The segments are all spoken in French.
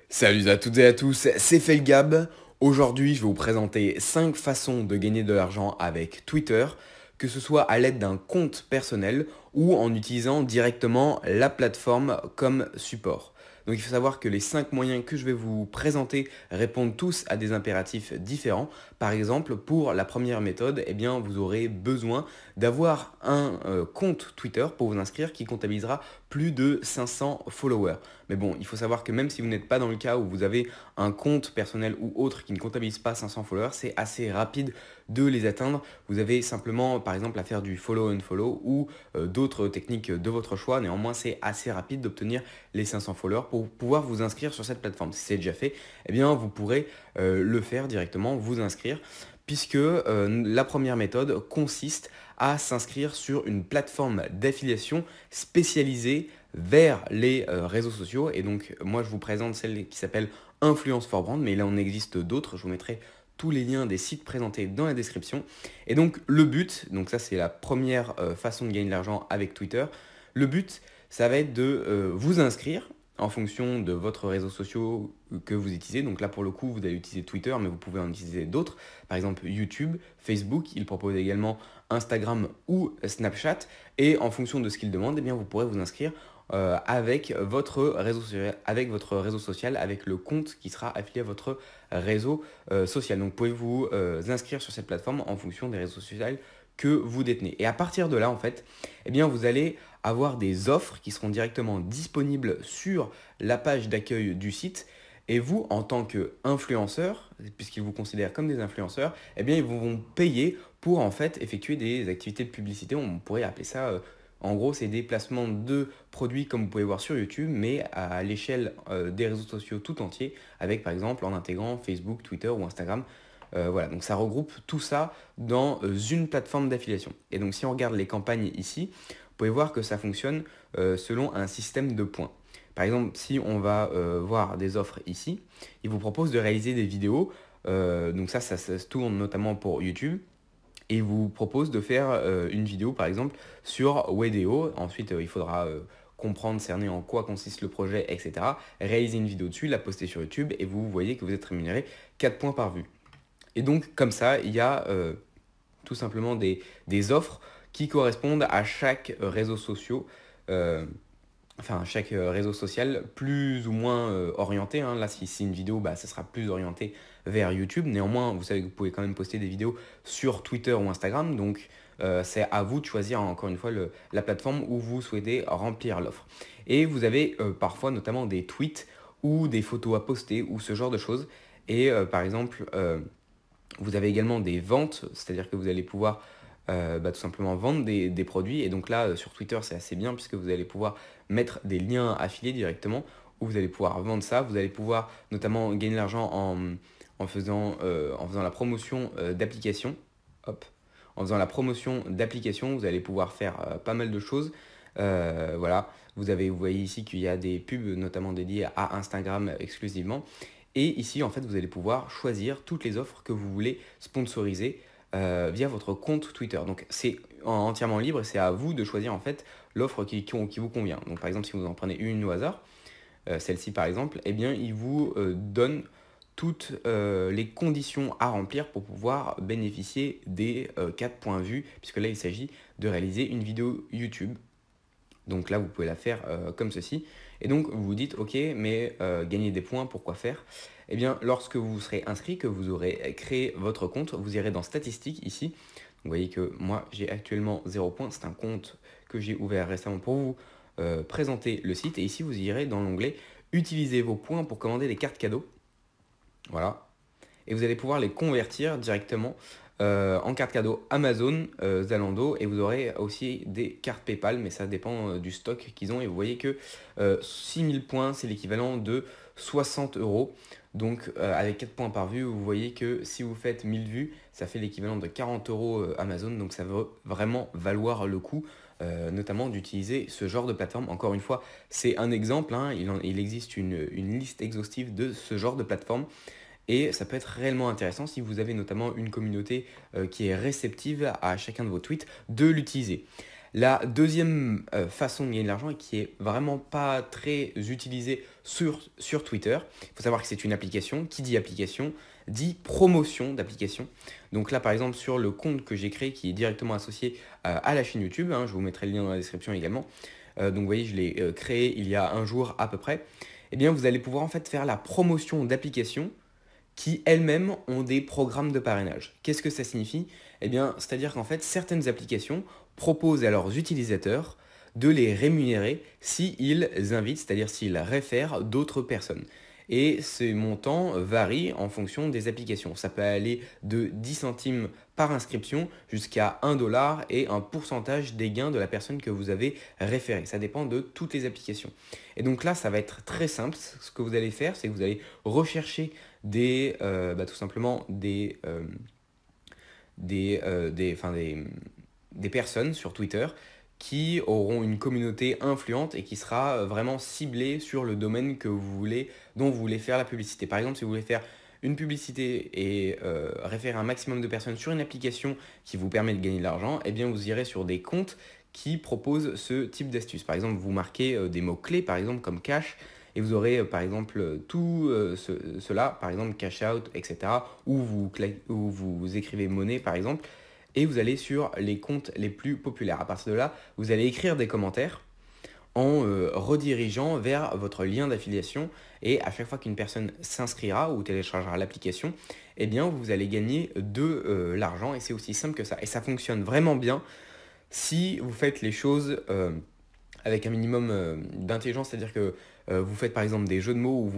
Salut à toutes et à tous, c'est Felgab. Aujourd'hui, je vais vous présenter 5 façons de gagner de l'argent avec Twitter, que ce soit à l'aide d'un compte personnel ou en utilisant directement la plateforme comme support. Donc il faut savoir que les 5 moyens que je vais vous présenter répondent tous à des impératifs différents. Par exemple, pour la première méthode, eh bien, vous aurez besoin d'avoir un compte Twitter pour vous inscrire qui comptabilisera plus de 500 followers. Mais bon, il faut savoir que même si vous n'êtes pas dans le cas où vous avez un compte personnel ou autre qui ne comptabilise pas 500 followers, c'est assez rapide de les atteindre. Vous avez simplement par exemple à faire du follow and follow ou d'autres techniques de votre choix. Néanmoins, c'est assez rapide d'obtenir les 500 followers pour pouvoir vous inscrire sur cette plateforme. Si c'est déjà fait, eh bien vous pourrez le faire directement, vous inscrire, puisque la première méthode consiste à s'inscrire sur une plateforme d'affiliation spécialisée vers les réseaux sociaux. Et donc, moi, je vous présente celle qui s'appelle Influence for Brand, mais là, on existe d'autres. Je vous mettrai tous les liens des sites présentés dans la description. Et donc, le but, donc ça, c'est la première façon de gagner de l'argent avec Twitter. Le but, ça va être de vous inscrire en fonction de votre réseau social que vous utilisez. Donc là, pour le coup, vous allez utiliser Twitter, mais vous pouvez en utiliser d'autres. Par exemple, YouTube, Facebook. Il propose également Instagram ou Snapchat. Et en fonction de ce qu'il demande, eh bien, vous pourrez vous inscrire avec votre réseau social, avec le compte qui sera affilié à votre réseau social. Donc, pouvez vous inscrire sur cette plateforme en fonction des réseaux sociaux que vous détenez. Et à partir de là, en fait, eh bien, vous allez avoir des offres qui seront directement disponibles sur la page d'accueil du site. Et vous, en tant qu'influenceur, puisqu'ils vous considèrent comme des influenceurs, eh bien, ils vont payer pour en fait effectuer des activités de publicité. On pourrait appeler ça, en gros, c'est des placements de produits comme vous pouvez voir sur YouTube, mais à l'échelle des réseaux sociaux tout entiers, avec par exemple en intégrant Facebook, Twitter ou Instagram. Voilà, donc ça regroupe tout ça dans une plateforme d'affiliation. Et donc si on regarde les campagnes ici, vous pouvez voir que ça fonctionne selon un système de points. Par exemple, si on va voir des offres ici, il vous propose de réaliser des vidéos. Donc ça se tourne notamment pour YouTube. Et il vous propose de faire une vidéo par exemple sur Wedeo. Ensuite, il faudra comprendre, cerner en quoi consiste le projet, etc. Réaliser une vidéo dessus, la poster sur YouTube et vous voyez que vous êtes rémunéré 4 points par vue. Et donc comme ça, il y a tout simplement des offres qui correspondent à chaque réseau social, chaque réseau social plus ou moins orienté. Hein. Là, si c'est une vidéo, bah, ça sera plus orienté vers YouTube. Néanmoins, vous savez que vous pouvez quand même poster des vidéos sur Twitter ou Instagram. Donc, c'est à vous de choisir encore une fois la plateforme où vous souhaitez remplir l'offre. Et vous avez parfois notamment des tweets ou des photos à poster ou ce genre de choses. Et par exemple, vous avez également des ventes, c'est-à-dire que vous allez pouvoir tout simplement vendre des produits. Et donc là, sur Twitter, c'est assez bien puisque vous allez pouvoir mettre des liens affiliés directement où vous allez pouvoir vendre ça. Vous allez pouvoir notamment gagner de l'argent en faisant la promotion d'applications. Hop. En faisant la promotion d'applications, vous allez pouvoir faire pas mal de choses. Voilà, vous voyez ici qu'il y a des pubs notamment dédiées à Instagram exclusivement. Et ici, en fait, vous allez pouvoir choisir toutes les offres que vous voulez sponsoriser via votre compte Twitter. Donc, c'est entièrement libre et c'est à vous de choisir en fait l'offre qui vous convient. Donc, par exemple, si vous en prenez une au hasard, celle-ci par exemple, eh bien, il vous donne toutes les conditions à remplir pour pouvoir bénéficier des 4 points vus, puisque là, il s'agit de réaliser une vidéo YouTube. Donc là, vous pouvez la faire comme ceci. Et donc, vous vous dites, ok, mais gagner des points, pourquoi faire? Eh bien, lorsque vous serez inscrit, que vous aurez créé votre compte, vous irez dans statistiques ici. Vous voyez que moi, j'ai actuellement 0 points. C'est un compte que j'ai ouvert récemment pour vous présenter le site. Et ici, vous irez dans l'onglet utiliser vos points pour commander des cartes cadeaux. Voilà, et vous allez pouvoir les convertir directement en cartes cadeaux Amazon, Zalando, et vous aurez aussi des cartes PayPal, mais ça dépend du stock qu'ils ont. Et vous voyez que 6000 points, c'est l'équivalent de 60 euros. Donc avec 4 points par vue, vous voyez que si vous faites 1000 vues, ça fait l'équivalent de 40 euros Amazon. Donc ça va vraiment valoir le coup. Notamment d'utiliser ce genre de plateforme. Encore une fois, c'est un exemple, hein, il existe une liste exhaustive de ce genre de plateforme. Et ça peut être réellement intéressant si vous avez notamment une communauté qui est réceptive à chacun de vos tweets de l'utiliser. La deuxième façon de gagner de l'argent et qui est vraiment pas très utilisée sur Twitter, il faut savoir que c'est une application. Qui dit application dit promotion d'application. Donc là par exemple sur le compte que j'ai créé qui est directement associé à la chaîne YouTube, je vous mettrai le lien dans la description également. Donc vous voyez je l'ai créé il y a un jour à peu près. Eh bien vous allez pouvoir en fait faire la promotion d'applications qui elles-mêmes ont des programmes de parrainage. Qu'est-ce que ça signifie? Eh bien, c'est-à-dire qu'en fait, certaines applications proposent à leurs utilisateurs de les rémunérer s'ils invitent, c'est-à-dire s'ils réfèrent d'autres personnes. Et ces montants varient en fonction des applications. Ça peut aller de 10 centimes par inscription jusqu'à 1 dollar et un pourcentage des gains de la personne que vous avez référée. Ça dépend de toutes les applications. Et donc là, ça va être très simple. Ce que vous allez faire, c'est que vous allez rechercher tout simplement des personnes sur Twitter qui auront une communauté influente et qui sera vraiment ciblée sur le domaine dont vous voulez faire la publicité. Par exemple, si vous voulez faire une publicité et référer un maximum de personnes sur une application qui vous permet de gagner de l'argent, eh bien vous irez sur des comptes qui proposent ce type d'astuce. Par exemple, vous marquez des mots-clés, par exemple comme cash, et vous aurez par exemple tout cela, par exemple cash out, etc. Ou vous écrivez monnaie, par exemple, et vous allez sur les comptes les plus populaires. À partir de là, vous allez écrire des commentaires en redirigeant vers votre lien d'affiliation, et à chaque fois qu'une personne s'inscrira ou téléchargera l'application, eh bien vous allez gagner de l'argent, et c'est aussi simple que ça. Et ça fonctionne vraiment bien si vous faites les choses avec un minimum d'intelligence, c'est-à-dire que vous faites par exemple des jeux de mots où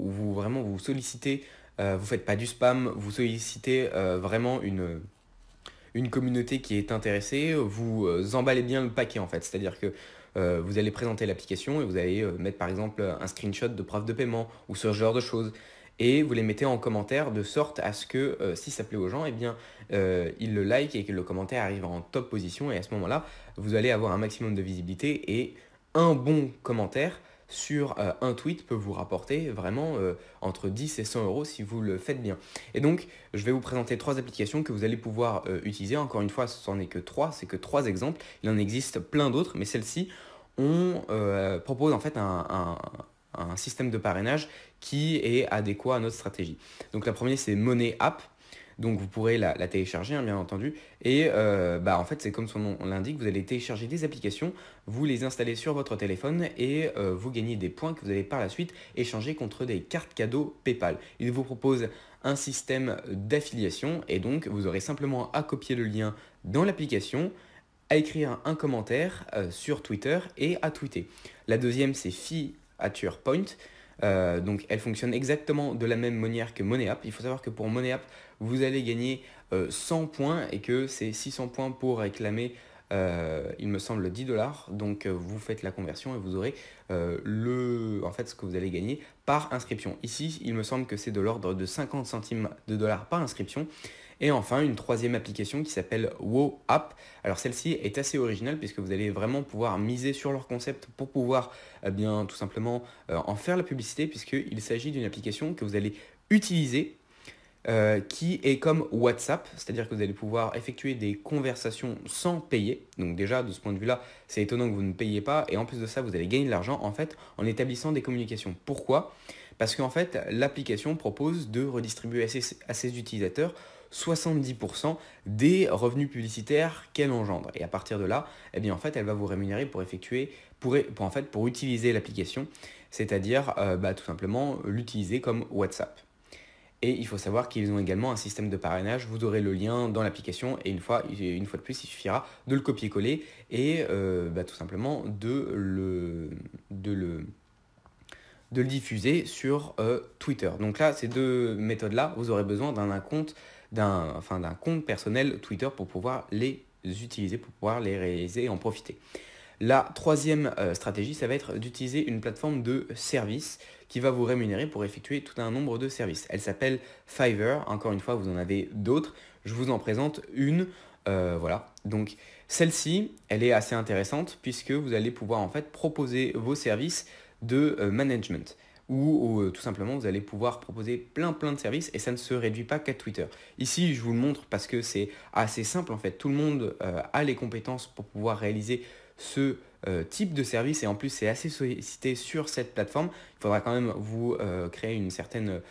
vous vraiment vous sollicitez, vous faites pas du spam, vous sollicitez vraiment une communauté qui est intéressée, vous emballez bien le paquet en fait, c'est-à-dire que vous allez présenter l'application et vous allez mettre par exemple un screenshot de preuve de paiement ou ce genre de choses, et vous les mettez en commentaire de sorte à ce que si ça plaît aux gens, eh bien ils le like et que le commentaire arrive en top position, et à ce moment-là, vous allez avoir un maximum de visibilité, et un bon commentaire sur un tweet peut vous rapporter vraiment entre 10 et 100 euros si vous le faites bien. Et donc, je vais vous présenter 3 applications que vous allez pouvoir utiliser. Encore une fois, ce n'en est que 3, c'est que 3 exemples. Il en existe plein d'autres, mais celle-ci, on propose en fait un système de parrainage qui est adéquat à notre stratégie. Donc la première, c'est Money App. Donc vous pourrez la télécharger, bien entendu. Et en fait, c'est comme son nom l'indique, vous allez télécharger des applications, vous les installez sur votre téléphone et vous gagnez des points que vous allez par la suite échanger contre des cartes cadeaux PayPal. Il vous propose un système d'affiliation, et donc vous aurez simplement à copier le lien dans l'application, à écrire un commentaire sur Twitter et à tweeter. La deuxième, c'est Fee at Your Point. Donc elle fonctionne exactement de la même manière que Money App. Il faut savoir que pour Money App, vous allez gagner 100 points et que c'est 600 points pour réclamer, il me semble, 10 dollars. Donc vous faites la conversion et vous aurez en fait, ce que vous allez gagner par inscription. Ici, il me semble que c'est de l'ordre de 50 centimes de dollars par inscription. Et enfin, une troisième application qui s'appelle Wow App. Alors celle-ci est assez originale puisque vous allez vraiment pouvoir miser sur leur concept pour pouvoir tout simplement en faire la publicité, puisqu'il s'agit d'une application que vous allez utiliser qui est comme WhatsApp, c'est-à-dire que vous allez pouvoir effectuer des conversations sans payer. Donc déjà, de ce point de vue-là, c'est étonnant que vous ne payiez pas, et en plus de ça, vous allez gagner de l'argent en fait en établissant des communications. Pourquoi? Parce qu'en fait, l'application propose de redistribuer à ses utilisateurs 70% des revenus publicitaires qu'elle engendre. Et à partir de là, eh bien, en fait, elle va vous rémunérer pour utiliser l'application, c'est-à-dire tout simplement l'utiliser comme WhatsApp. Et il faut savoir qu'ils ont également un système de parrainage. Vous aurez le lien dans l'application, et une fois de plus, il suffira de le copier-coller et tout simplement de le diffuser sur Twitter. Donc là, ces deux méthodes-là, vous aurez besoin d'un compte personnel Twitter pour pouvoir les utiliser, pour pouvoir les réaliser et en profiter. La troisième stratégie, ça va être d'utiliser une plateforme de service qui va vous rémunérer pour effectuer tout un nombre de services. Elle s'appelle Fiverr. Encore une fois, vous en avez d'autres. Je vous en présente une. Voilà. Donc celle-ci, elle est assez intéressante puisque vous allez pouvoir en fait proposer vos services de management. où tout simplement vous allez pouvoir proposer plein de services et ça ne se réduit pas qu'à Twitter. Ici, je vous le montre parce que c'est assez simple en fait. Tout le monde a les compétences pour pouvoir réaliser ce type de service et en plus c'est assez sollicité sur cette plateforme. Il faudra quand même vous créer une certaine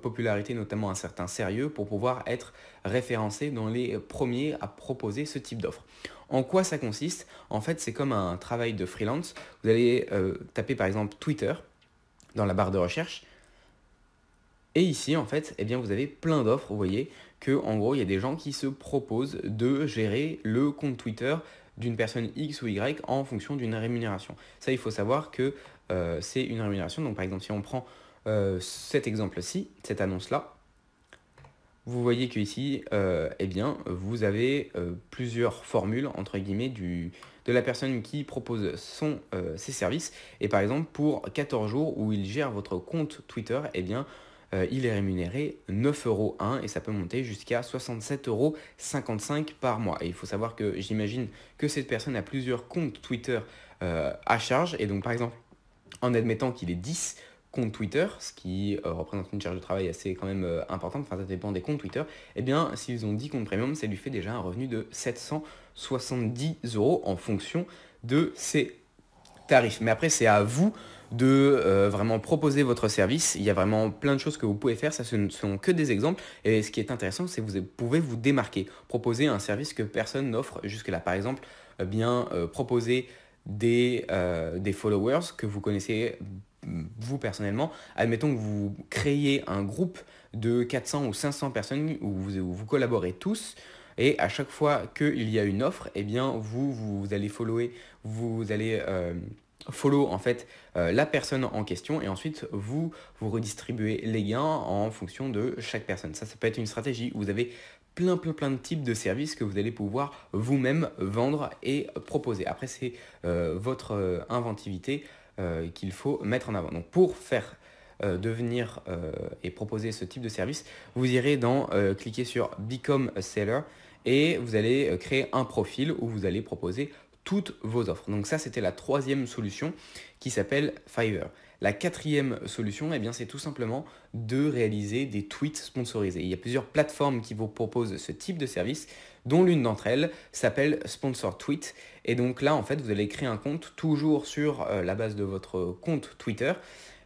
popularité, notamment un certain sérieux pour pouvoir être référencé dans les premiers à proposer ce type d'offre. En quoi ça consiste? En fait, c'est comme un travail de freelance. Vous allez taper par exemple Twitter dans la barre de recherche. Et ici, en fait, eh bien, vous avez plein d'offres. Vous voyez que en gros, il y a des gens qui se proposent de gérer le compte Twitter d'une personne X ou Y en fonction d'une rémunération. Ça, il faut savoir que c'est une rémunération. Donc, par exemple, si on prend cet exemple-ci, cette annonce-là, vous voyez qu'ici, eh bien, vous avez plusieurs formules, entre guillemets, de la personne qui propose ses services. Et par exemple, pour 14 jours où il gère votre compte Twitter, eh bien, il est rémunéré 9,01 € et ça peut monter jusqu'à 67,55 € par mois. Et il faut savoir que j'imagine que cette personne a plusieurs comptes Twitter à charge. Et donc, par exemple, en admettant qu'il ait 10 comptes Twitter, ce qui représente une charge de travail assez quand même importante, enfin ça dépend des comptes Twitter, eh bien s'ils ont 10 comptes premium, ça lui fait déjà un revenu de 770 € en fonction de ses tarifs. Mais après c'est à vous de vraiment proposer votre service. Il y a vraiment plein de choses que vous pouvez faire, ça ce ne sont que des exemples et ce qui est intéressant c'est que vous pouvez vous démarquer, proposer un service que personne n'offre jusque-là. Par exemple, proposer des followers que vous connaissez vous personnellement. Admettons que vous créez un groupe de 400 ou 500 personnes où vous collaborez tous et à chaque fois qu'il y a une offre, eh bien vous allez follow en fait la personne en question et ensuite vous redistribuez les gains en fonction de chaque personne. Ça peut être une stratégie où vous avez plein de types de services que vous allez pouvoir vous-même vendre et proposer. Après, c'est votre inventivité qu'il faut mettre en avant. Donc, pour faire devenir et proposer ce type de service, vous irez cliquer sur Become a Seller et vous allez créer un profil où vous allez proposer toutes vos offres. Donc ça, c'était la troisième solution qui s'appelle Fiverr. La quatrième solution, eh bien, c'est tout simplement de réaliser des tweets sponsorisés. Il y a plusieurs plateformes qui vous proposent ce type de service, dont l'une d'entre elles s'appelle Sponsor Tweet. Et donc là, en fait, vous allez créer un compte toujours sur la base de votre compte Twitter.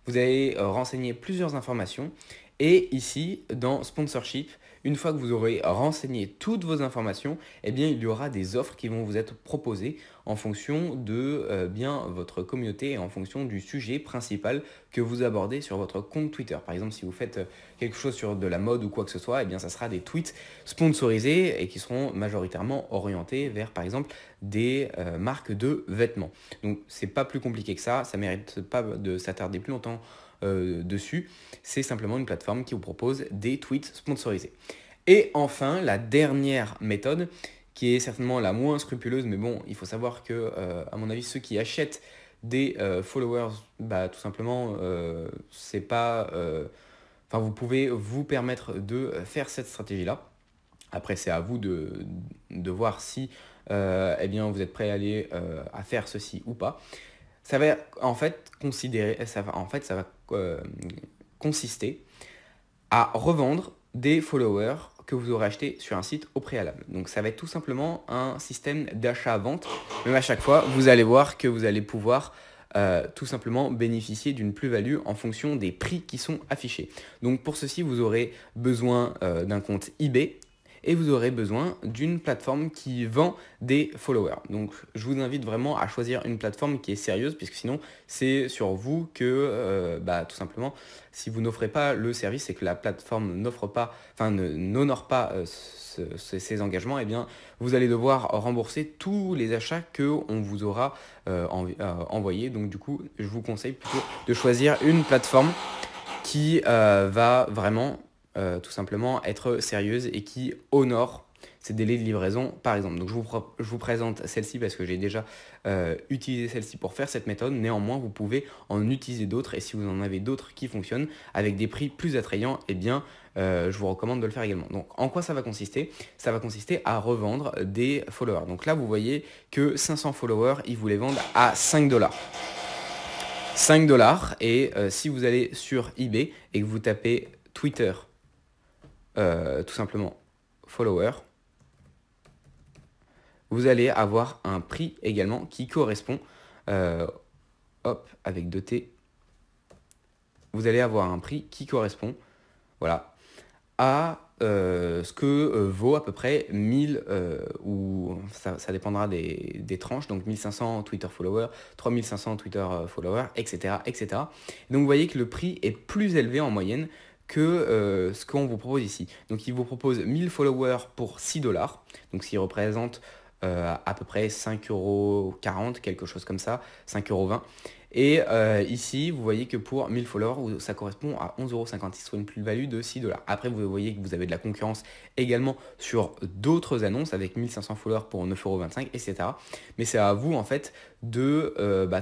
Vous allez renseigner plusieurs informations. Et ici, dans Sponsorship, une fois que vous aurez renseigné toutes vos informations, eh bien, il y aura des offres qui vont vous être proposées en fonction de bien votre communauté et en fonction du sujet principal que vous abordez sur votre compte Twitter. Par exemple, si vous faites quelque chose sur de la mode ou quoi que ce soit, eh bien, ça sera des tweets sponsorisés et qui seront majoritairement orientés vers, par exemple, des marques de vêtements. Donc, c'est pas plus compliqué que ça mérite pas de s'attarder plus longtemps dessus. C'est simplement une plateforme qui vous propose des tweets sponsorisés. Et enfin, la dernière méthode, qui est certainement la moins scrupuleuse, mais bon, il faut savoir que, à mon avis, ceux qui achètent des followers, tout simplement, c'est pas... vous pouvez vous permettre de faire cette stratégie-là. Après, c'est à vous de voir si eh bien, vous êtes prêt à aller à faire ceci ou pas. Ça va en fait consister à revendre des followers que vous aurez achetés sur un site au préalable. Donc ça va être tout simplement un système d'achat-vente. Mais à chaque fois, vous allez voir que vous allez pouvoir tout simplement bénéficier d'une plus-value en fonction des prix qui sont affichés. Donc pour ceci, vous aurez besoin d'un compte eBay. Et vous aurez besoin d'une plateforme qui vend des followers. Donc je vous invite vraiment à choisir une plateforme qui est sérieuse, puisque sinon c'est sur vous que tout simplement, si vous n'offrez pas le service et que la plateforme n'honore pas ces engagements, eh bien vous allez devoir rembourser tous les achats qu'on vous aura envoyés. Donc du coup, je vous conseille plutôt de choisir une plateforme qui va vraiment tout simplement être sérieuse et qui honore ces délais de livraison par exemple. Donc je vous présente celle-ci parce que j'ai déjà utilisé celle-ci pour faire cette méthode. Néanmoins, vous pouvez en utiliser d'autres et si vous en avez d'autres qui fonctionnent avec des prix plus attrayants, eh bien je vous recommande de le faire également. Donc en quoi ça va consister? Ça va consister à revendre des followers. Donc là, vous voyez que 500 followers, ils vous les vendent à 5 $. 5 dollars. Et si vous allez sur eBay et que vous tapez Twitter, tout simplement follower, vous allez avoir un prix également qui correspond, hop, avec 2 T, vous allez avoir un prix qui correspond, voilà, à ce que vaut à peu près 1000, ou ça dépendra des tranches, donc 1500 Twitter followers, 3500 Twitter followers, etc., etc. Donc vous voyez que le prix est plus élevé en moyenne que ce qu'on vous propose ici. Donc il vous propose 1000 followers pour 6 dollars, donc ce qui représente à peu près 5,40 €, quelque chose comme ça, 5,20 €. Et ici, vous voyez que pour 1000 followers, ça correspond à 11,56 €, soit une plus-value de 6 dollars. Après, vous voyez que vous avez de la concurrence également sur d'autres annonces avec 1500 followers pour 9,25 €, etc. Mais c'est à vous, en fait, de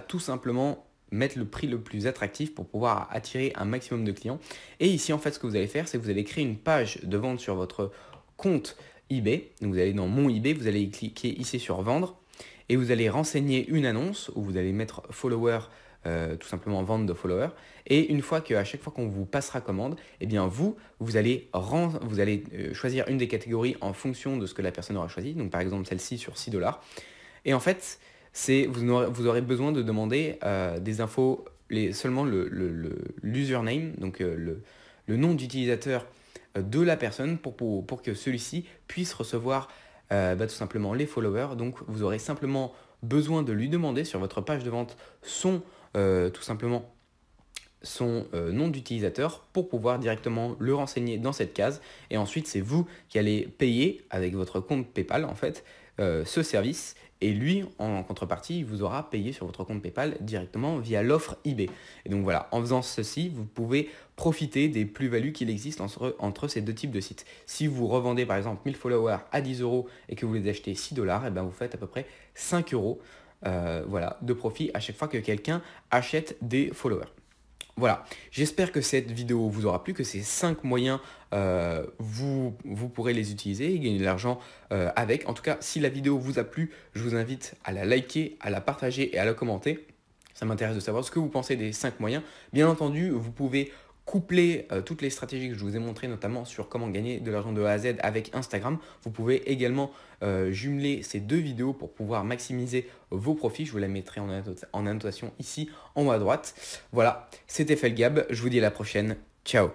tout simplement mettre le prix le plus attractif pour pouvoir attirer un maximum de clients. Et ici, en fait, ce que vous allez faire, c'est que vous allez créer une page de vente sur votre compte eBay. Donc, vous allez dans Mon eBay, vous allez cliquer ici sur Vendre. Et vous allez renseigner une annonce où vous allez mettre follower, tout simplement vente de followers. Et une fois qu'à chaque fois qu'on vous passera commande, eh bien vous allez choisir une des catégories en fonction de ce que la personne aura choisi. Donc par exemple celle-ci sur 6 dollars. Et en fait, vous aurez besoin de demander des infos, seulement l'username, donc le nom d'utilisateur de la personne pour que celui-ci puisse recevoir tout simplement les followers. Donc vous aurez simplement besoin de lui demander sur votre page de vente tout simplement son nom d'utilisateur pour pouvoir directement le renseigner dans cette case. Et ensuite, c'est vous qui allez payer avec votre compte PayPal en fait ce service. Et lui, en contrepartie, il vous aura payé sur votre compte PayPal directement via l'offre eBay. Et donc voilà, en faisant ceci, vous pouvez profiter des plus-values qu'il existe entre ces deux types de sites. Si vous revendez par exemple 1000 followers à 10 € et que vous les achetez 6 dollars, et bien vous faites à peu près 5 € voilà, de profit à chaque fois que quelqu'un achète des followers. Voilà, j'espère que cette vidéo vous aura plu, que ces 5 moyens, vous pourrez les utiliser et gagner de l'argent avec. En tout cas, si la vidéo vous a plu, je vous invite à la liker, à la partager et à la commenter. Ça m'intéresse de savoir ce que vous pensez des 5 moyens. Bien entendu, vous pouvez coupler toutes les stratégies que je vous ai montrées, notamment sur comment gagner de l'argent de A à Z avec Instagram. Vous pouvez également jumeler ces deux vidéos pour pouvoir maximiser vos profits. Je vous la mettrai en annotation ici en haut à droite. Voilà, c'était Felgab. Je vous dis à la prochaine. Ciao.